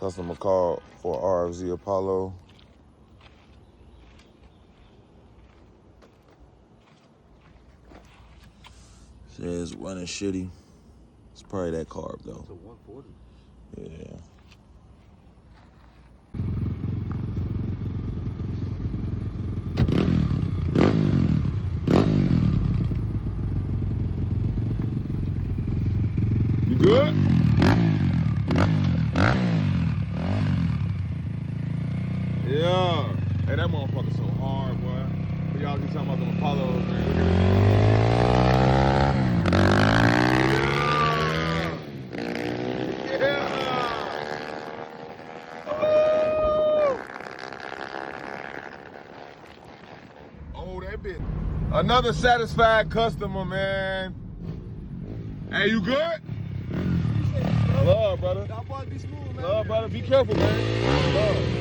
Customer called for RFZ Apollo. Says running shitty. It's probably that carb though. It's a 140. Yeah. You good? Yeah. Hey, that motherfucker so hard, boy. But y'all keep talking about them Apollos, man. Yeah. Oh, that bitch. Another satisfied customer, man. Hey, you good? Love, brother. Y'all boys be smooth, man. Love, brother. Be careful, man. Love.